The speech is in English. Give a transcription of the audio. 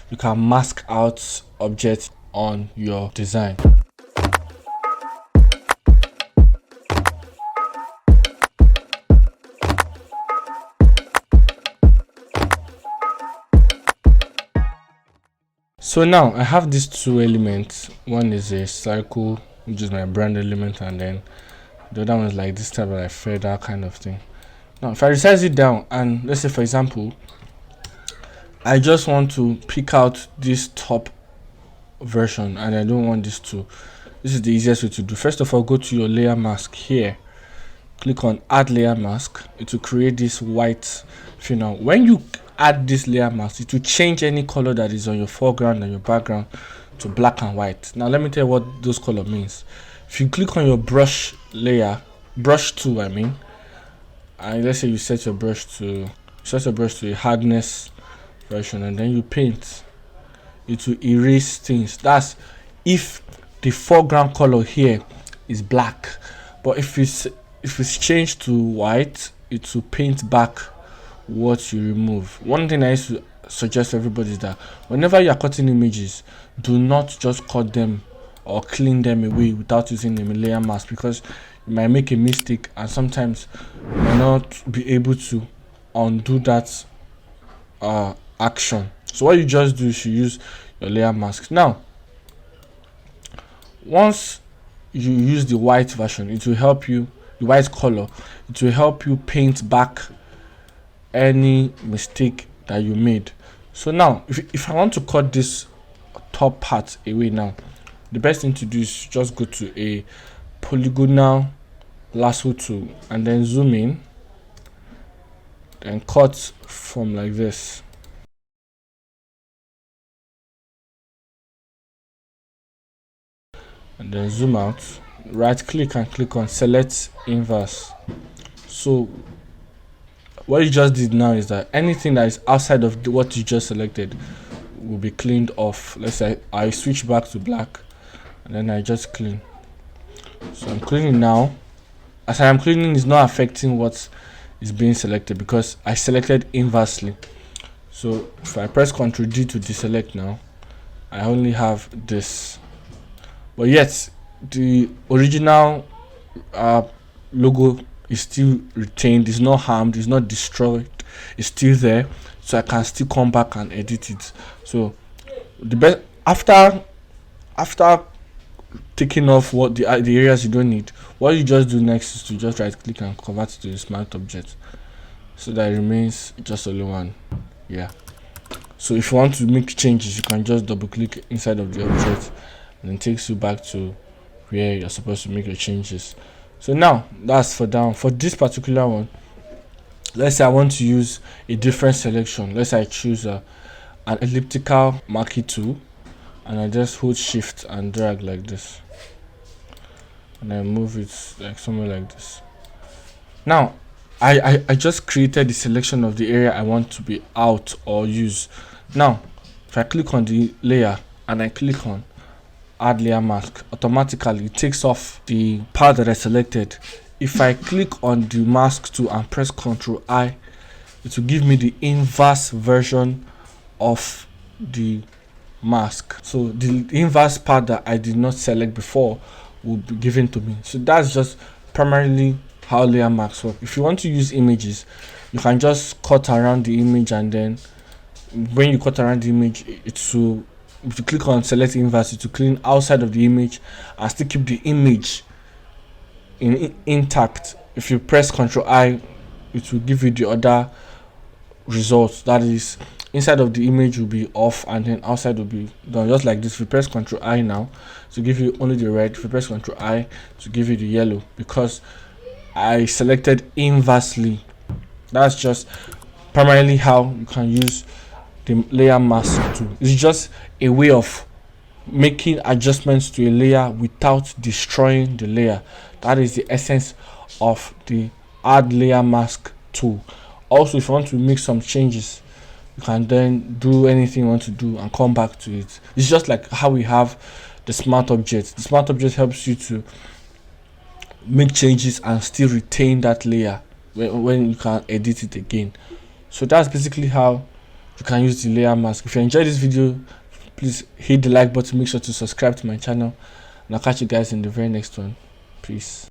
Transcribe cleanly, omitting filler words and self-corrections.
you can mask out objects on your design. So now I have these two elements. One is a circle, which is my brand element, and then the other one is like this type of like feather kind of thing. Now if I resize it down, and let's say for example I just want to pick out this top version and I don't want this to, this is the easiest way to do. First of all, go to your layer mask here, click on add layer mask. It will create this white thing. Now when you add this layer mask, it will change any color that is on your foreground and your background to black and white. Now let me tell you what those color means. If you click on your brush layer, brush tool I mean, and let's say you set your brush to a hardness version, and then you paint, it will erase things. That's if the foreground color here is black, but if it's changed to white, it will paint back what you remove. One thing I used to suggest to everybody is that whenever you are cutting images, do not just cut them or clean them away without using a layer mask, because you might make a mistake and sometimes you might not be able to undo that action. So what you just do is you use your layer mask. Now once you use the white version, it will help you, the white color, it will help you paint back any mistake that you made. So now if I want to cut this top part away, now the best thing to do is just go to a polygonal lasso tool and then zoom in and cut from like this. And then zoom out, right click and click on select inverse. So what you just did now is that anything that is outside of what you just selected will be cleaned off. Let's say I switch back to black and then I just clean. So I'm cleaning now. As I am cleaning, is not affecting what is being selected because I selected inversely. So if I press Ctrl D to deselect now, I only have this, but yet the original logo is still retained, is not harmed, is not destroyed, it's still there, so I can still come back and edit it. So the best, after taking off what the areas you don't need, what you just do next is to just right click and convert it to a smart object so that it remains just only one. Yeah, so if you want to make changes, you can just double click inside of the object and it takes you back to where you're supposed to make your changes. So now that's for down. For this particular one, let's say I want to use a different selection. Let's say I choose an elliptical marquee tool and I just hold shift and drag like this and I move it like somewhere like this. Now I just created the selection of the area I want to be out or use. Now if I click on the layer and I click on add layer mask, automatically it takes off the part that I selected. If I click on the mask tool and press Ctrl I, it will give me the inverse version of the mask. So the inverse part that I did not select before will be given to me. So that's just primarily how layer masks work. If you want to use images, you can just cut around the image, and then when you cut around the image, it will, if you click on select inverse, it will clean outside of the image and still keep the image intact. If you press Ctrl I, it will give you the other results. That is, inside of the image will be off and then outside will be done, just like this. If you press Ctrl I now, to give you only the red. If you press Ctrl I, to give you the yellow, because I selected inversely. That's just primarily how you can use the layer mask tool. It's just a way of making adjustments to a layer without destroying the layer. That is the essence of the add layer mask tool. Also, if you want to make some changes, you can then do anything you want to do and come back to it. It's just like how we have the smart object. The smart object helps you to make changes and still retain that layer when you can edit it again. So that's basically how you can use the layer mask. If you enjoyed this video, please hit the like button, make sure to subscribe to my channel, and I'll catch you guys in the very next one. Peace.